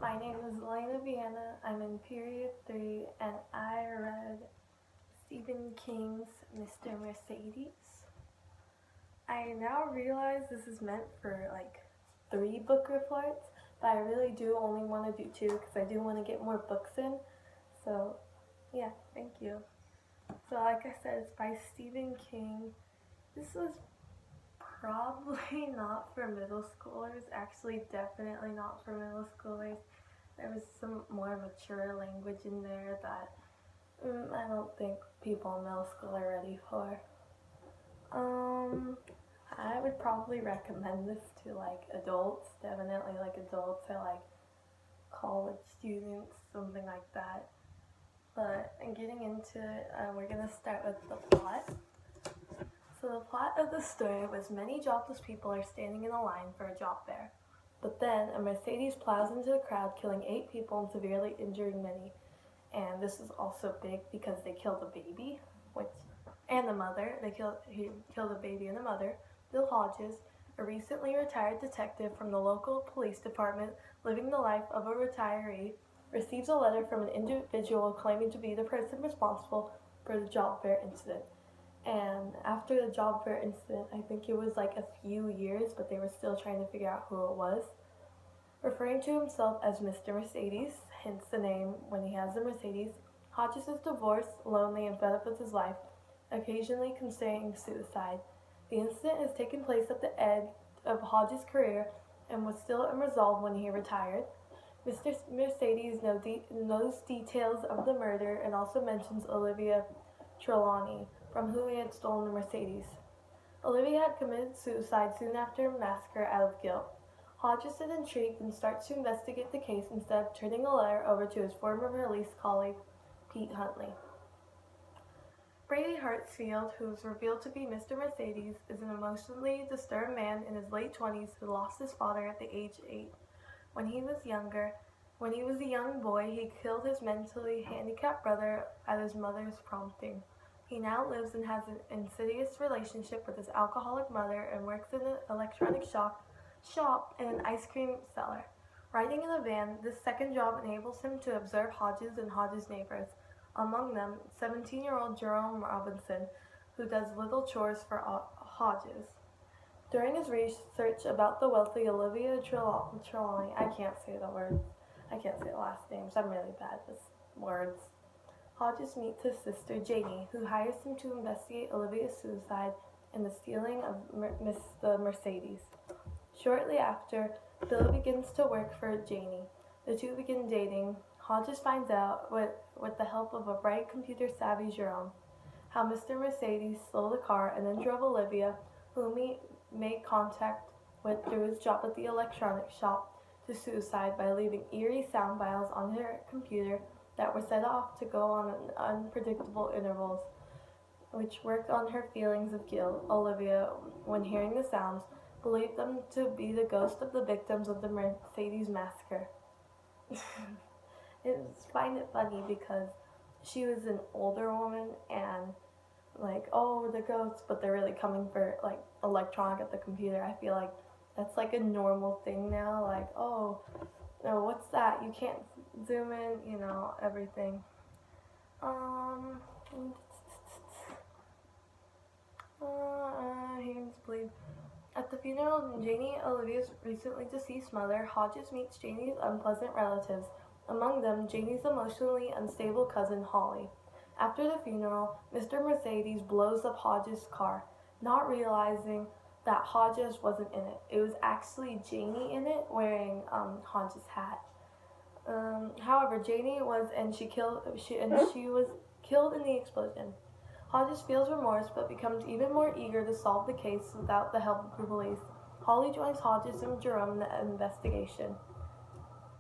My name is Alena, Viana. I'm in Per.3 and I read Stephen King's Mr. Mercedes. I now realize this is meant for like 3 book reports, but I really do only want to do 2 because I do want to get more books in. So, yeah, thank you. So, like I said, it's by Stephen King. This was probably not for middle schoolers. Actually, definitely not for middle schoolers. There was some more mature language in there that I don't think people in middle school are ready for. I would probably recommend this to like adults, definitely like adults or like college students, something like that. But in getting into it, we're gonna start with the plot. So the plot of the story was many jobless people are standing in a line for a job fair. But then a Mercedes plows into the crowd, killing 8 people and severely injuring many. And this is also big because they killed a baby, and the mother. He killed a baby and the mother. Bill Hodges, a recently retired detective from the local police department living the life of a retiree, receives a letter from an individual claiming to be the person responsible for the job fair incident. And after the job fair incident, I think it was like a few years, but they were still trying to figure out who it was. Referring to himself as Mr. Mercedes, hence the name when he has the Mercedes, Hodges is divorced, lonely, and fed up with his life, occasionally considering suicide. The incident has taken place at the end of Hodges' career and was still unresolved when he retired. Mr. Mercedes knows details of the murder and also mentions Olivia Trelawney, from whom he had stolen the Mercedes. Olivia had committed suicide soon after a massacre out of guilt. Hodges is intrigued and starts to investigate the case instead of turning the letter over to his former police colleague, Pete Huntley. Brady Hartsfield, who is revealed to be Mr. Mercedes, is an emotionally disturbed man in his late 20s who lost his father at the age of 8. When he was a young boy, he killed his mentally handicapped brother at his mother's prompting. He now lives and has an insidious relationship with his alcoholic mother and works in an electronic shop and an ice cream cellar. Riding in a van, this second job enables him to observe Hodges and Hodges' neighbors, among them 17-year-old Jerome Robinson, who does little chores for Hodges. During his research about the wealthy Olivia Trelawney, I can't say the last names, I'm really bad with words. Hodges meets his sister Janie, who hires him to investigate Olivia's suicide and the stealing of the Mercedes. Shortly after, Bill begins to work for Janie. The two begin dating. Hodges finds out, with the help of a bright computer-savvy Jerome, how Mr. Mercedes stole the car and then drove Olivia, whom he made contact with through his job at the electronics shop, to suicide by leaving eerie sound files on her computer that were set off to go on unpredictable intervals, which worked on her feelings of guilt. Olivia, when hearing the sounds, believed them to be the ghosts of the victims of the Mercedes massacre. I find it funny because she was an older woman and like, oh, the ghosts, but they're really coming for like electronic at the computer. I feel like that's like a normal thing now. Like, oh, no, what's that? You can't zoom in, everything. He can believe. At the funeral of Janie, Olivia's recently deceased mother, Hodges meets Janie's unpleasant relatives, among them Janie's emotionally unstable cousin, Holly. After the funeral, Mr. Mercedes blows up Hodges' car, not realizing that Hodges wasn't in it. It was actually Janie in it, wearing Hodges' hat. However, Janie was, and she was killed in the explosion. Hodges feels remorse, but becomes even more eager to solve the case without the help of the police. Holly joins Hodges and Jerome in the investigation.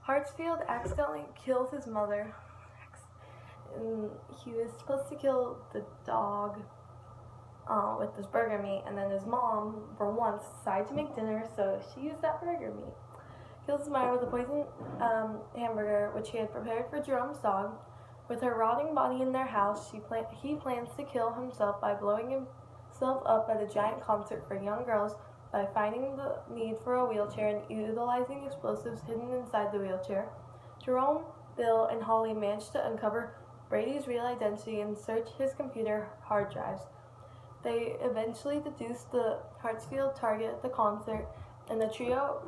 Hartsfield accidentally kills his mother. He was supposed to kill the dog with this burger meat, and then his mom, for once, decided to make dinner, so she used that burger meat. Kills his mother with a poisoned hamburger, which he had prepared for Jerome's dog. With her rotting body in their house, he plans to kill himself by blowing himself up at a giant concert for young girls by finding the need for a wheelchair and utilizing explosives hidden inside the wheelchair. Jerome, Bill, and Holly manage to uncover Brady's real identity and search his computer hard drives. They eventually deduce the Hartsfield target at the concert, and the trio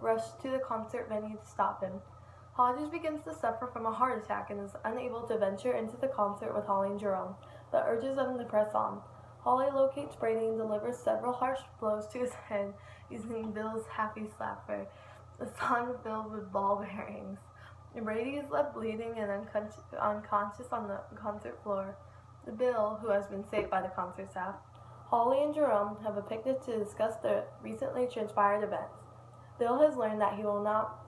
rush to the concert venue to stop him. Hodges begins to suffer from a heart attack and is unable to venture into the concert with Holly and Jerome, but urges them to press on. Holly locates Brady and delivers several harsh blows to his head using Bill's happy slapper, a song filled with ball bearings. Brady is left bleeding and unconscious on the concert floor. Bill, who has been saved by the concert staff, Holly and Jerome have a picnic to discuss the recently transpired events. Bill has learned that he will not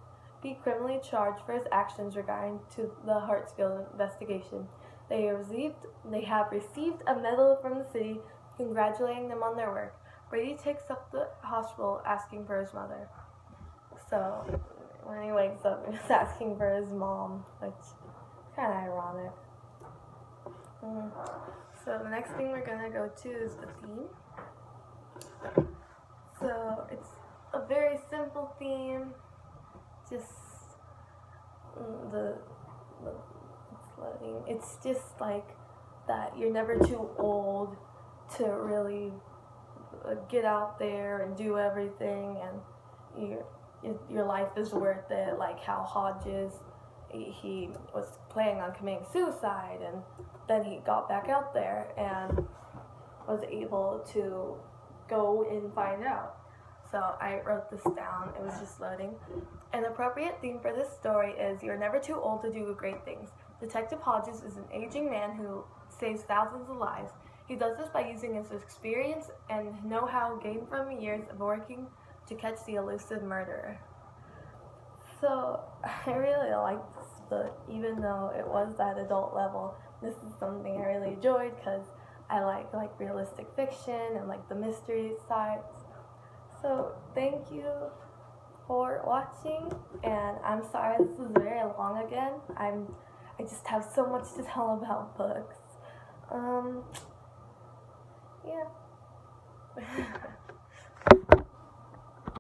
be criminally charged for his actions regarding to the Hartsfield investigation. They have received a medal from the city congratulating them on their work. Brady takes up the hospital asking for his mother. So when he wakes up, he's asking for his mom, which is kind of ironic. So the next thing we're gonna go to is the theme. So it's a very simple theme. Just it's loading. It's just like that you're never too old to really get out there and do everything, and your life is worth it. Like how Hodges, he was planning on committing suicide, and then he got back out there and was able to go and find out. So I wrote this down. It was just loading. An appropriate theme for this story is you're never too old to do great things. Detective Hodges is an aging man who saves thousands of lives. He does this by using his experience and know-how gained from years of working to catch the elusive murderer. So I really liked this book, even though it was that adult level. This is something I really enjoyed because I like realistic fiction and like the mystery sides. So thank you for watching, and I'm sorry this is very long again. I just have so much to tell about books. Yeah.